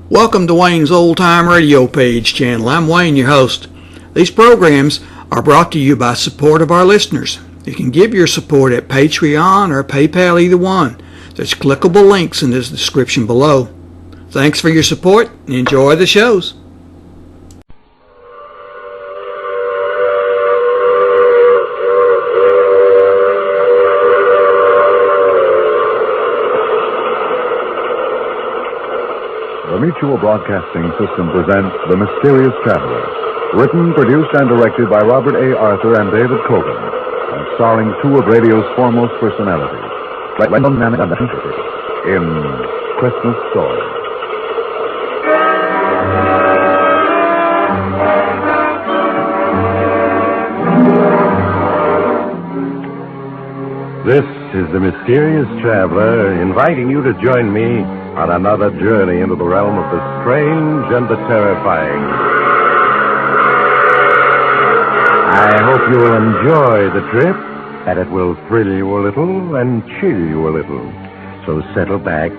Welcome to Wayne's Old Time Radio Page channel. I'm Wayne, your host. These programs are brought to you by support of our listeners. You can give your support at Patreon or PayPal, either one. There's clickable links in the description below. Thanks for your support and enjoy the shows. The Mutual Broadcasting System presents The Mysterious Traveler, written, produced, and directed by Robert A. Arthur and David Cogan, and starring two of radio's foremost personalities, in Christmas Story. This is The Mysterious Traveler, inviting you to join me on another journey into the realm of the strange and the terrifying. I hope you will enjoy the trip, that it will thrill you a little and chill you a little. So settle back,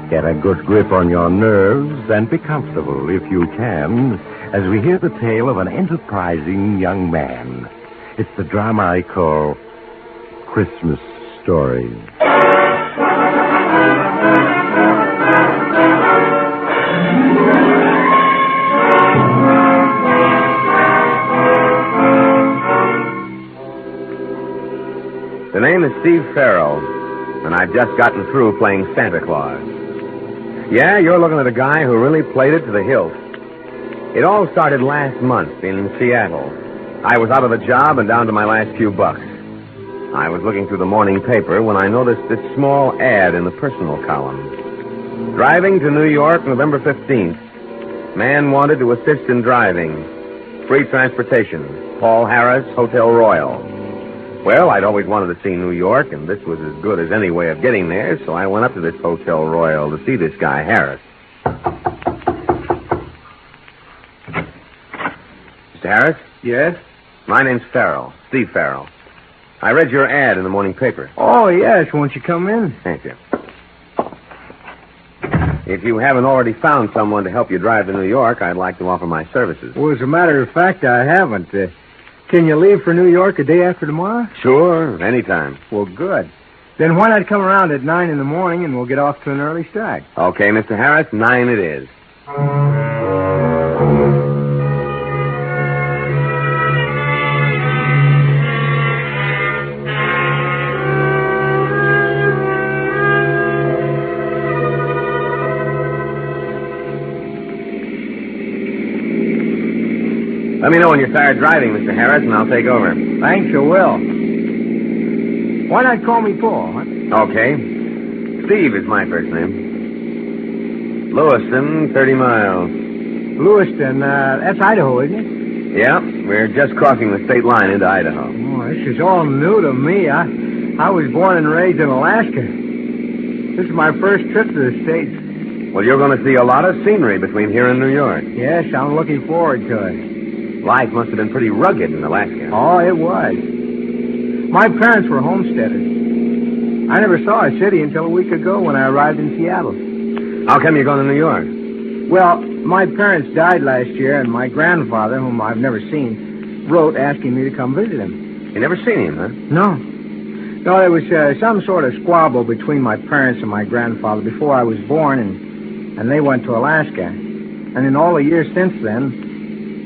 get a good grip on your nerves, and be comfortable, if you can, as we hear the tale of an enterprising young man. It's the drama I call Christmas Story. The name is Steve Farrell, and I've just gotten through playing Santa Claus. Yeah, you're looking at a guy who really played it to the hilt. It all started last month in Seattle. I was out of a job and down to my last few bucks. I was looking through the morning paper when I noticed this small ad in the personal column. Driving to New York, November 15th. Man wanted to assist in driving. Free transportation. Paul Harris, Hotel Royal. Well, I'd always wanted to see New York, and this was as good as any way of getting there, so I went up to this Hotel Royal to see this guy, Harris. Mr. Harris? Yes? My name's Farrell, Steve Farrell. I read your ad in the morning paper. Oh, yes. Won't you come in? Thank you. If you haven't already found someone to help you drive to New York, I'd like to offer my services. Well, as a matter of fact, I haven't. Can you leave for New York a day after tomorrow? Sure, anytime. Well, good. Then why not come around at 9 in the morning and we'll get off to an early start? Okay, Mr. Harris, 9 it is. Let me know when you start driving, Mr. Harris, and I'll take over. Thanks, I will. Why not call me Paul, huh? Okay. Steve is my first name. Lewiston, 30 miles. Lewiston, that's Idaho, isn't it? Yeah, we're just crossing the state line into Idaho. Oh, this is all new to me. I was born and raised in Alaska. This is my first trip to the States. Well, you're going to see a lot of scenery between here and New York. Yes, I'm looking forward to it. Life must have been pretty rugged in Alaska. Oh, it was. My parents were homesteaders. I never saw a city until a week ago when I arrived in Seattle. How come you're going to New York? Well, my parents died last year, and my grandfather, whom I've never seen, wrote asking me to come visit him. You never seen him, huh? No. No, there was some sort of squabble between my parents and my grandfather before I was born, and they went to Alaska. And in all the years since then,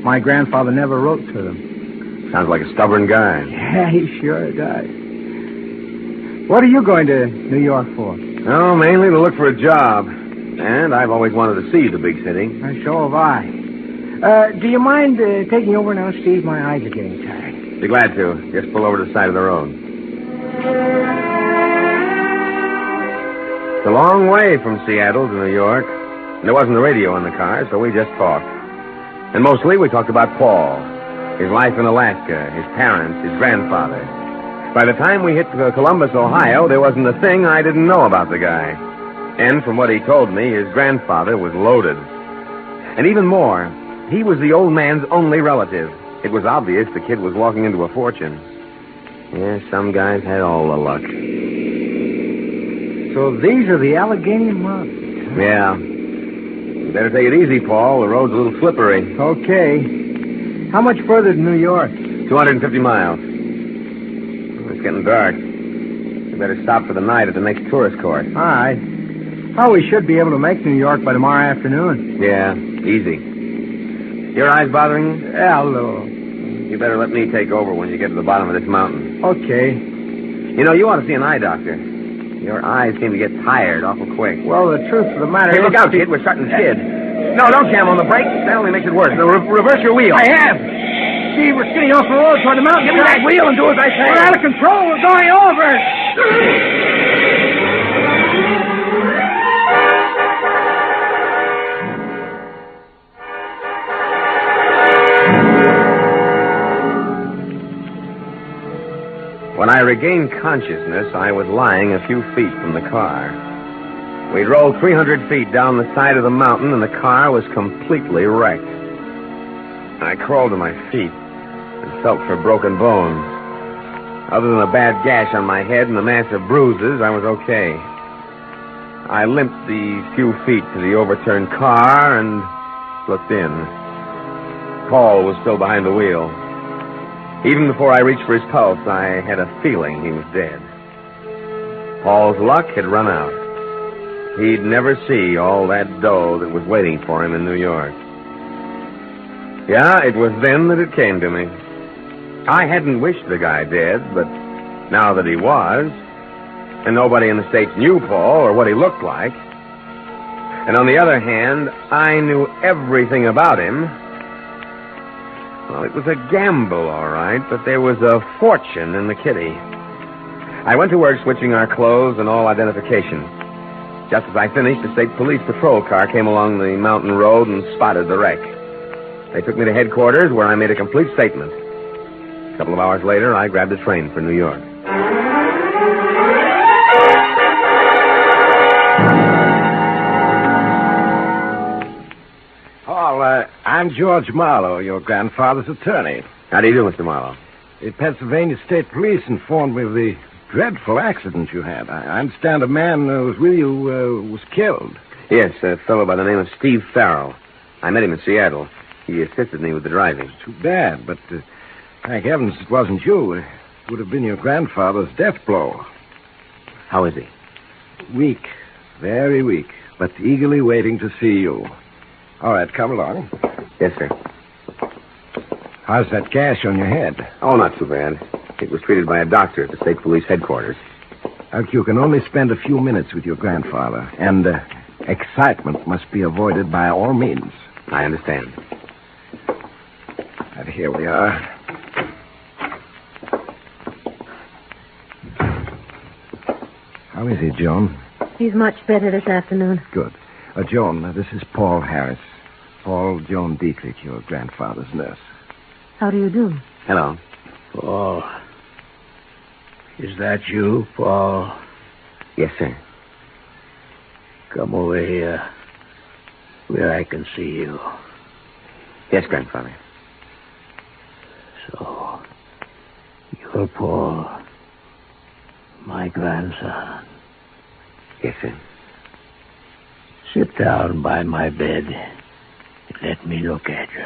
my grandfather never wrote to them. Sounds like a stubborn guy. Yeah, he sure does. What are you going to New York for? Oh, mainly to look for a job. And I've always wanted to see the big city. So have I. Do you mind taking over now, Steve? My eyes are getting tired. Be glad to. Just pull over to the side of the road. It's a long way from Seattle to New York. There wasn't a radio in the car, so we just talked. And mostly we talked about Paul, his life in Alaska, his parents, his grandfather. By the time we hit Columbus, Ohio, there wasn't a thing I didn't know about the guy. And from what he told me, his grandfather was loaded. And even more, he was the old man's only relative. It was obvious the kid was walking into a fortune. Yeah, some guys had all the luck. So these are the Allegheny Mountains. Yeah. Better take it easy, Paul. The road's a little slippery. Okay. How much further to New York? 250 miles. It's getting dark. We better stop for the night at the next tourist court. All right. Oh, we should be able to make New York by tomorrow afternoon. Yeah, easy. Your eyes bothering you? Yeah, a little. You better let me take over when you get to the bottom of this mountain. Okay. You know, you ought to see an eye doctor. Your eyes seem to get tired awful quick. Well, the truth of the matter Hey, is... look out, kid. We're starting to skid. No, don't jam on the brakes. That only makes it worse. Now, reverse your wheel. I have. See, we're skidding off the road toward the mountain. Give me that wheel and do as I say. We're out of control. We're going over. When I regained consciousness, I was lying a few feet from the car. We'd rolled 300 feet down the side of the mountain, and the car was completely wrecked. I crawled to my feet and felt for broken bones. Other than a bad gash on my head and a mass of bruises, I was okay. I limped the few feet to the overturned car and looked in. Paul was still behind the wheel. Even before I reached for his pulse, I had a feeling he was dead. Paul's luck had run out. He'd never see all that dough that was waiting for him in New York. Yeah, it was then that it came to me. I hadn't wished the guy dead, but now that he was, and nobody in the States knew Paul or what he looked like, and on the other hand, I knew everything about him. Well, it was a gamble, all right, but there was a fortune in the kitty. I went to work switching our clothes and all identification. Just as I finished, a state police patrol car came along the mountain road and spotted the wreck. They took me to headquarters, where I made a complete statement. A couple of hours later, I grabbed a train for New York. Paul, I'm George Marlowe, your grandfather's attorney. How do you do, Mr. Marlowe? The Pennsylvania State Police informed me of the dreadful accident you had. I understand a man who was with you was killed. Yes, a fellow by the name of Steve Farrell. I met him in Seattle. He assisted me with the driving. Too bad, but thank heavens it wasn't you. It would have been your grandfather's death blow. How is he? Weak, very weak, but eagerly waiting to see you. All right, come along. Yes, sir. How's that gash on your head? Oh, not too bad. It was treated by a doctor at the state police headquarters. Look, you can only spend a few minutes with your grandfather, and excitement must be avoided by all means. I understand. And here we are. How is he, Joan? He's much better this afternoon. Good. Joan, this is Paul Harris. Paul Joan Dietrich, your grandfather's nurse. How do you do? Hello. Paul. Is that you, Paul? Yes, sir. Come over here where I can see you. Yes, grandfather. So, you're Paul, my grandson. Yes, sir. Sit down by my bed and let me look at you.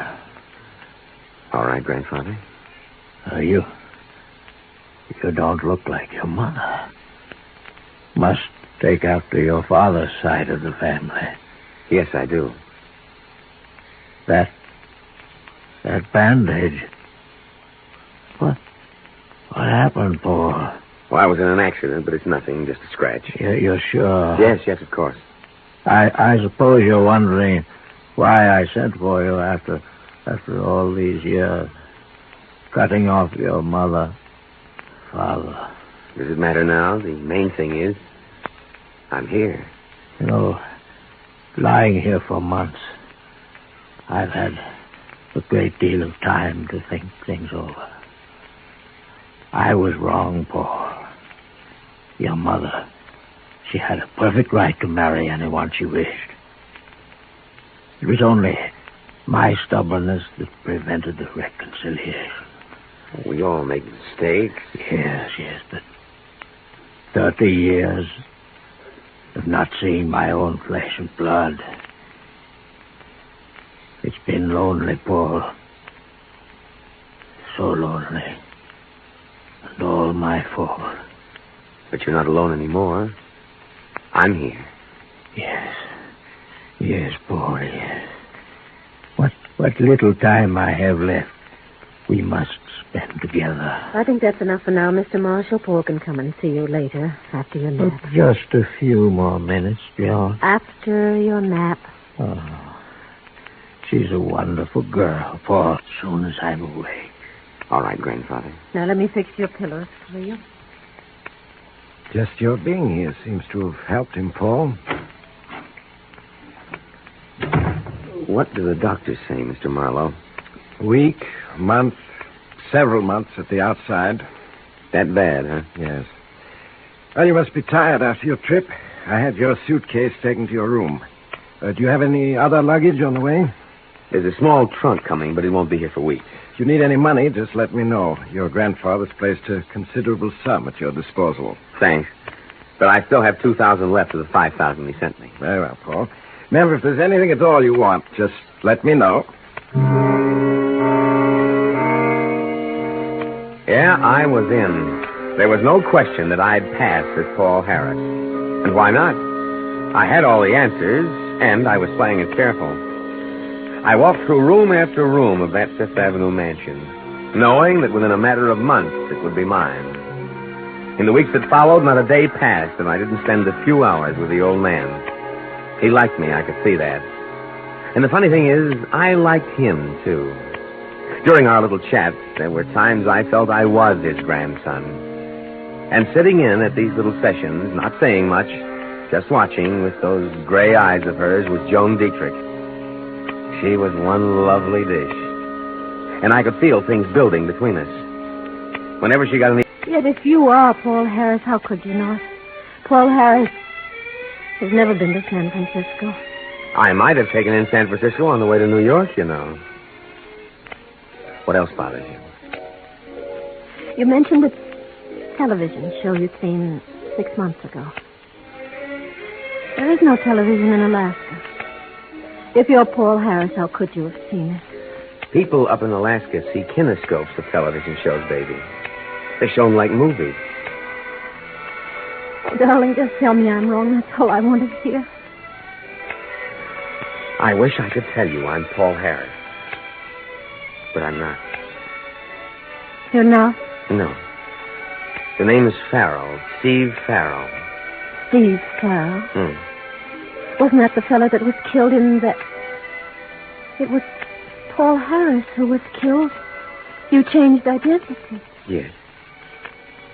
All right, grandfather. You don't look like your mother. Must take after your father's side of the family. Yes, I do. That bandage. What happened, Paul? Well, I was in an accident, but it's nothing, just a scratch. You're sure? Yes, of course. I suppose you're wondering why I sent for you after all these years. Cutting off your mother, father. Does it matter now? The main thing is, I'm here. You know, lying here for months, I've had a great deal of time to think things over. I was wrong, Paul. Your mother, she had a perfect right to marry anyone she wished. It was only my stubbornness that prevented the reconciliation. We all make mistakes. Yes, but 30 years of not seeing my own flesh and blood. It's been lonely, Paul. So lonely. And all my fault. But you're not alone anymore. I'm here. Yes. Yes, Paul, yes. What little time I have left, we must spend together. I think that's enough for now, Mr. Marshall. Paul can come and see you later, after your But nap. just a few more minutes, John. After your nap. Oh, she's a wonderful girl, Paul, as soon as I'm awake. All right, Grandfather. Now, let me fix your pillows for you. Just your being here seems to have helped him, Paul. What do the doctors say, Mr. Marlowe? Week, month, several months at the outside. That bad, huh? Yes. Well, you must be tired after your trip. I had your suitcase taken to your room. Do you have any other luggage on the way? There's a small trunk coming, but it won't be here for weeks. If you need any money, just let me know. Your grandfather's placed a considerable sum at your disposal. Thanks. But I still have $2,000 left of the $5,000 he sent me. Very well, Paul. Remember, if there's anything at all you want, just let me know. Yeah, I was in. There was no question that I'd pass as Paul Harris. And why not? I had all the answers, and I was playing it careful. I walked through room after room of that Fifth Avenue mansion, knowing that within a matter of months it would be mine. In the weeks that followed, not a day passed that I didn't spend a few hours with the old man. He liked me, I could see that. And the funny thing is, I liked him, too. During our little chats, there were times I felt I was his grandson. And sitting in at these little sessions, not saying much, just watching with those gray eyes of hers, was Joan Dietrich. She was one lovely dish. And I could feel things building between us. Whenever she got any... Yet if you are Paul Harris, how could you not? Paul Harris has never been to San Francisco. I might have taken in San Francisco on the way to New York, you know. What else bothers you? You mentioned the television show you'd seen 6 months ago. There is no television in Alaska. If you're Paul Harris, how could you have seen it? People up in Alaska see kinescopes of television shows, baby. They're shown like movies. Oh, darling, just tell me I'm wrong. That's all I want to hear. I wish I could tell you I'm Paul Harris. But I'm not. You're not? No. The name is Farrell. Steve Farrell. Steve Farrell? Wasn't that the fellow that was killed in that... It was Paul Harris who was killed. You changed identity. Yes.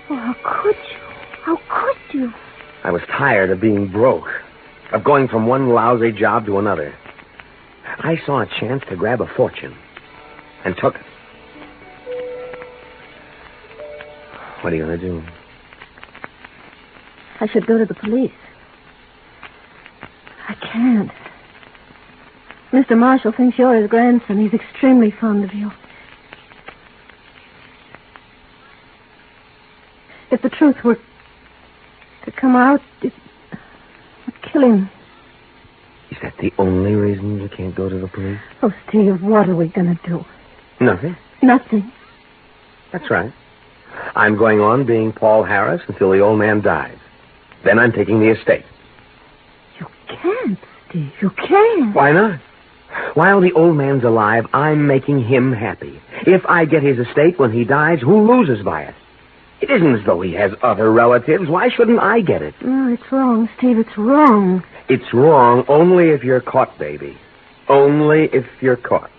Oh, how could you? How could you? I was tired of being broke, of going from one lousy job to another. I saw a chance to grab a fortune, and took it. What are you going to do? I should go to the police. I can't. Mr. Marshall thinks you're his grandson. He's extremely fond of you. If the truth were to come out, it would kill him. Is that the only reason you can't go to the police? Oh, Steve, what are we going to do? Nothing. Nothing. That's right. I'm going on being Paul Harris until the old man dies. Then I'm taking the estate. You can't, Steve. You can't. Why not? While the old man's alive, I'm making him happy. If I get his estate when he dies, who loses by it? It isn't as though he has other relatives. Why shouldn't I get it? No, it's wrong, Steve. It's wrong. It's wrong only if you're caught, baby. Only if you're caught.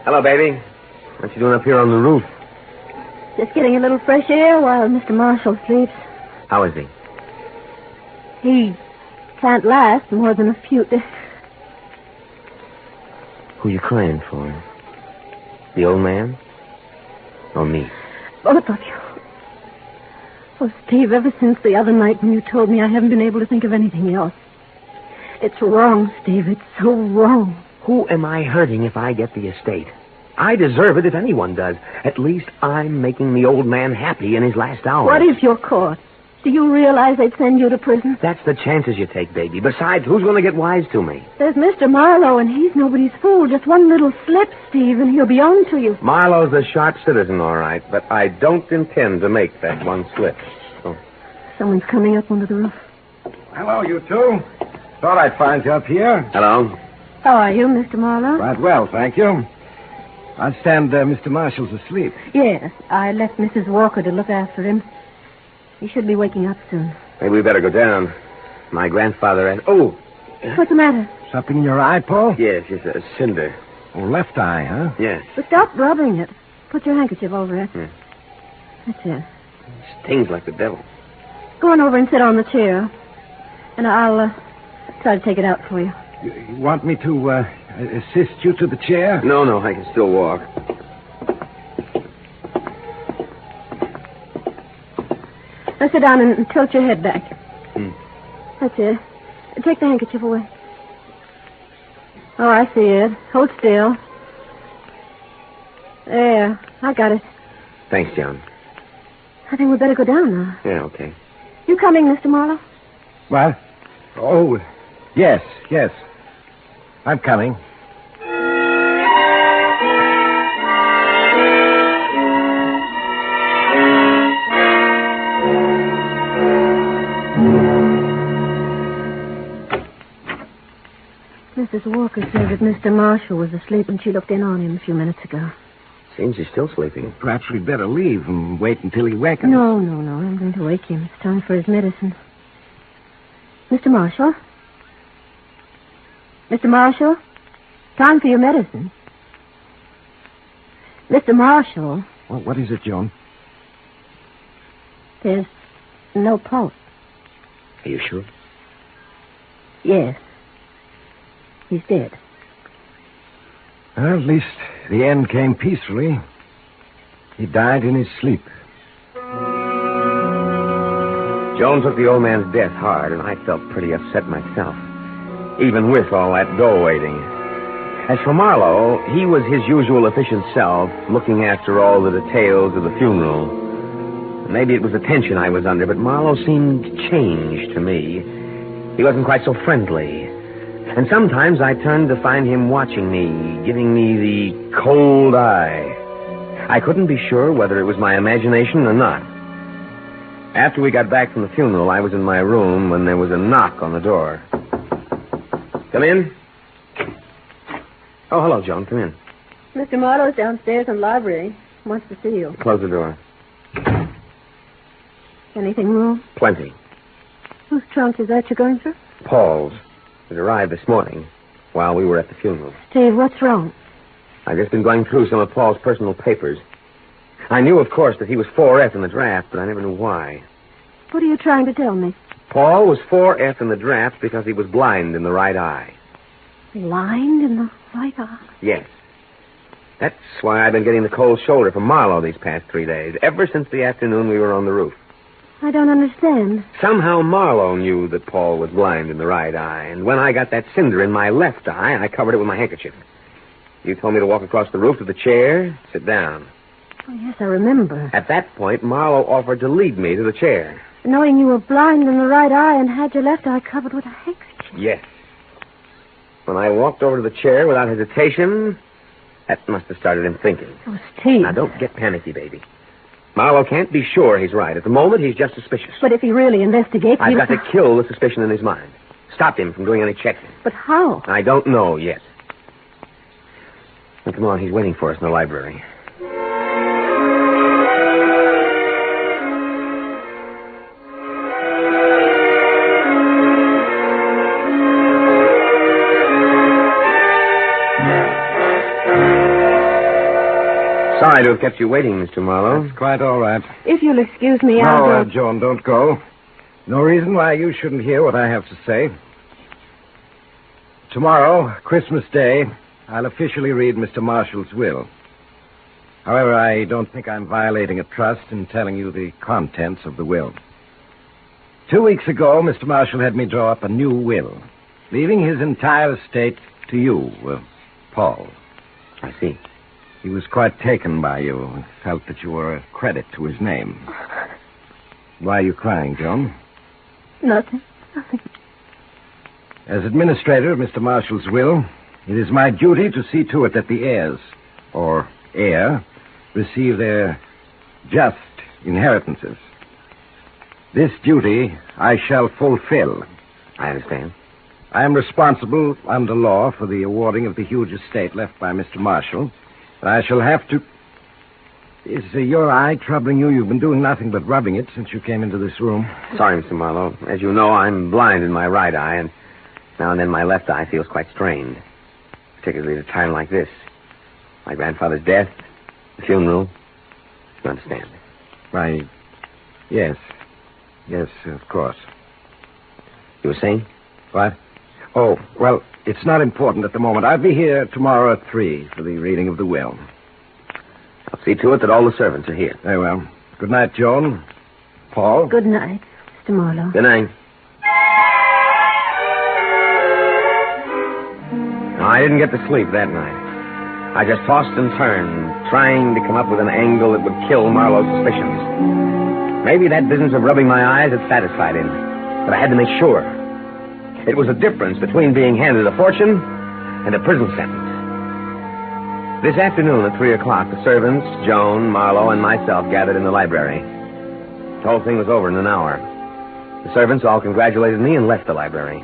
Hello, baby. What you doing up here on the roof? Just getting a little fresh air while Mr. Marshall sleeps. How is he? He can't last more than a few days. Who you crying for? The old man? Or me? Both of you. Oh, Steve, ever since the other night when you told me, I haven't been able to think of anything else. It's wrong, Steve. It's so wrong. Who am I hurting if I get the estate? I deserve it if anyone does. At least I'm making the old man happy in his last hour. What if you're caught? Do you realize they'd send you to prison? That's the chances you take, baby. Besides, who's going to get wise to me? There's Mr. Marlowe, and he's nobody's fool. Just one little slip, Steve, and he'll be on to you. Marlowe's a sharp citizen, all right, but I don't intend to make that one slip. Oh. Someone's coming up onto the roof. Hello, you two. Thought I'd find you up here. Hello? How are you, Mr. Marlowe? Right well, thank you. I understand Mr. Marshall's asleep. Yes, I left Mrs. Walker to look after him. He should be waking up soon. Maybe we better go down. My grandfather had... Oh! What's the matter? Something in your eye, Paul? Yes, it's a cinder. Oh, left eye, huh? Yes. But stop rubbing it. Put your handkerchief over it. That's it. Stings like the devil. Go on over and sit on the chair. And I'll try to take it out for you. You want me to assist you to the chair? No, I can still walk. Now sit down and tilt your head back. That's it. Take the handkerchief away. Oh, I see it. Hold still. There. I got it. Thanks, John. I think we'd better go down now. Yeah, okay. You coming, Mr. Marlowe? What? Oh, yes. I'm coming. Mrs. Walker said that Mr. Marshall was asleep when she looked in on him a few minutes ago. Seems he's still sleeping. Perhaps we'd better leave and wait until he wakens. No. I'm going to wake him. It's time for his medicine. Mr. Marshall? Mr. Marshall? Time for your medicine. Mr. Marshall? What is it, Joan? There's no pulse. Are you sure? Yes. He's dead. Well, at least the end came peacefully. He died in his sleep. Joan took the old man's death hard, and I felt pretty upset myself, even with all that dough waiting. As for Marlowe, he was his usual efficient self, looking after all the details of the funeral. Maybe it was the tension I was under, but Marlowe seemed changed to me. He wasn't quite so friendly. And sometimes I turned to find him watching me, giving me the cold eye. I couldn't be sure whether it was my imagination or not. After we got back from the funeral, I was in my room when there was a knock on the door. Come in. Oh, hello, Joan. Come in. Mr. Marlowe's downstairs in the library. Wants to see you. Close the door. Anything wrong? Plenty. Whose trunk is that you're going through? Paul's. It arrived this morning while we were at the funeral. Steve, what's wrong? I've just been going through some of Paul's personal papers. I knew, of course, that he was 4F in the draft, but I never knew why. What are you trying to tell me? Paul was 4F in the draft because he was blind in the right eye. Blind in the right eye? Yes. That's why I've been getting the cold shoulder from Marlowe these past 3 days, ever since the afternoon we were on the roof. I don't understand. Somehow Marlowe knew that Paul was blind in the right eye, and when I got that cinder in my left eye, I covered it with my handkerchief. You told me to walk across the roof to the chair, sit down. Oh, yes, I remember. At that point, Marlowe offered to lead me to the chair. Knowing you were blind in the right eye and had your left eye covered with a handkerchief. Yes. When I walked over to the chair without hesitation, that must have started him thinking. Oh, Steve. Now, don't get panicky, baby. Marlowe can't be sure he's right. At the moment, he's just suspicious. But if he really investigates... I've got to kill the suspicion in his mind. Stop him from doing any checking. But how? I don't know yet. Now, come on, he's waiting for us in the library. Sorry to have kept you waiting, Mr. Marlowe. That's quite all right. If you'll excuse me, I'll No, go... Joan, don't go. No reason why you shouldn't hear what I have to say. Tomorrow, Christmas Day, I'll officially read Mr. Marshall's will. However, I don't think I'm violating a trust in telling you the contents of the will. 2 weeks ago, Mr. Marshall had me draw up a new will, leaving his entire estate to you, Paul. I see. He was quite taken by you and felt that you were a credit to his name. Why are you crying, Joan? Nothing. As administrator of Mr. Marshall's will, it is my duty to see to it that the heirs, or heir, receive their just inheritances. This duty I shall fulfill. I understand. I am responsible under law for the awarding of the huge estate left by Mr. Marshall. And I shall have to... Is your eye troubling you? You've been doing nothing but rubbing it since you came into this room. Sorry, Mr. Marlowe. As you know, I'm blind in my right eye, and now and then my left eye feels quite strained. Particularly at a time like this. My grandfather's death, the funeral. You understand? Why, yes. Yes, of course. You were saying? What? Oh, well, it's not important at the moment. I'll be here tomorrow at 3 for the reading of the will. I'll see to it that all the servants are here. Very well. Good night, Joan. Paul? Good night, Mr. Marlowe. Good night. No, I didn't get to sleep that night. I just tossed and turned, trying to come up with an angle that would kill Marlowe's suspicions. Maybe that business of rubbing my eyes had satisfied him, but I had to make sure. It was a difference between being handed a fortune and a prison sentence. This afternoon at 3 o'clock, the servants, Joan, Marlowe, and myself gathered in the library. The whole thing was over in an hour. The servants all congratulated me and left the library,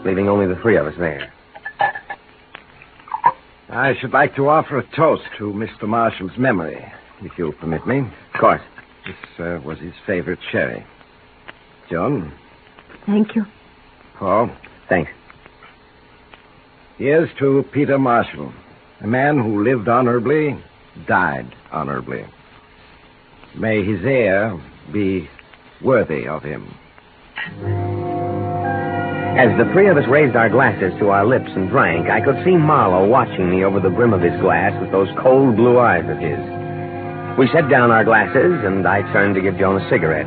leaving only the three of us there. I should like to offer a toast to Mr. Marshall's memory, if you'll permit me. Of course. This was his favorite sherry. Joan? Thank you. Paul? Thanks. Here's to Peter Marshall, a man who lived honorably, died honorably. May his heir be worthy of him. As the three of us raised our glasses to our lips and drank, I could see Marlowe watching me over the brim of his glass with those cold blue eyes of his. We set down our glasses, and I turned to give Joan a cigarette.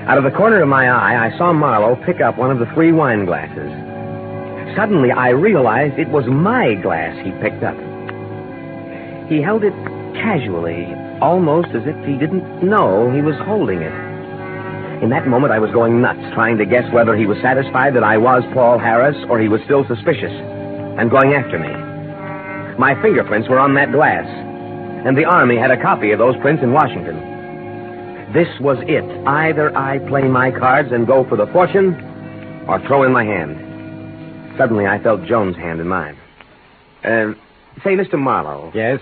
Out of the corner of my eye, I saw Marlowe pick up one of the 3 wine glasses. Suddenly, I realized it was my glass he picked up. He held it casually, almost as if he didn't know he was holding it. In that moment, I was going nuts, trying to guess whether he was satisfied that I was Paul Harris or he was still suspicious and going after me. My fingerprints were on that glass, and the Army had a copy of those prints in Washington. This was it. Either I play my cards and go for the fortune or throw in my hand. Suddenly, I felt Joan's hand in mine. Say, Mr. Marlowe. Yes?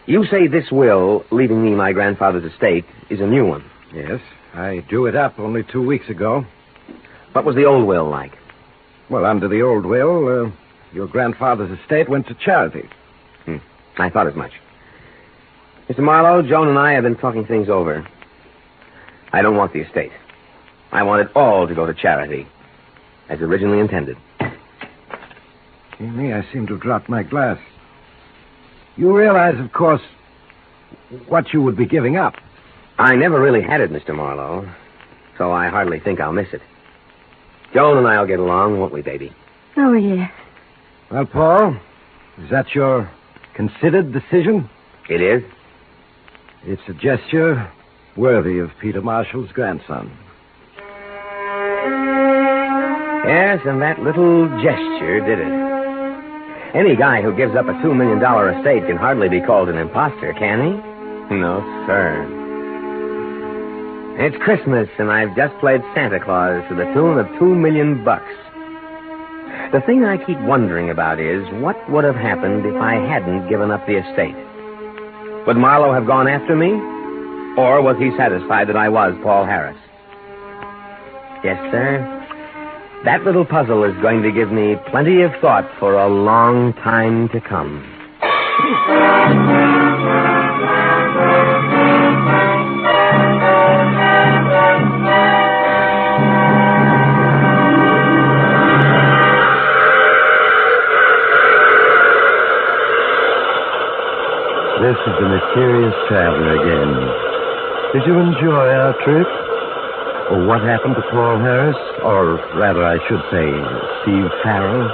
You say this will, leaving me my grandfather's estate, is a new one. Yes. I drew it up only 2 weeks ago. What was the old will like? Well, under the old will, your grandfather's estate went to charity. I thought as much. Mr. Marlowe, Joan and I have been talking things over. I don't want the estate. I want it all to go to charity, as originally intended. Me, I seem to have dropped my glass. You realize, of course, what you would be giving up. I never really had it, Mr. Marlowe, so I hardly think I'll miss it. Joan and I'll get along, won't we, baby? Oh, yes. Well, Paul, is that your considered decision? It is. It's a gesture worthy of Peter Marshall's grandson. Yes, and that little gesture did it. Any guy who gives up a $2 million estate can hardly be called an imposter, can he? No, sir. It's Christmas, and I've just played Santa Claus to the tune of $2 million. The thing I keep wondering about is, what would have happened if I hadn't given up the estate? Would Marlowe have gone after me? Or was he satisfied that I was Paul Harris? Yes, sir. That little puzzle is going to give me plenty of thought for a long time to come. This This is the mysterious traveler again. Did you enjoy our trip? Or what happened to Paul Harris? Or rather, I should say, Steve Farrell?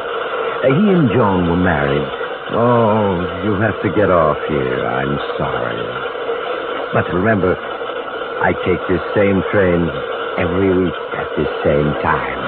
He and Joan were married. Oh, you have to get off here. I'm sorry. But remember, I take this same train every week at this same time.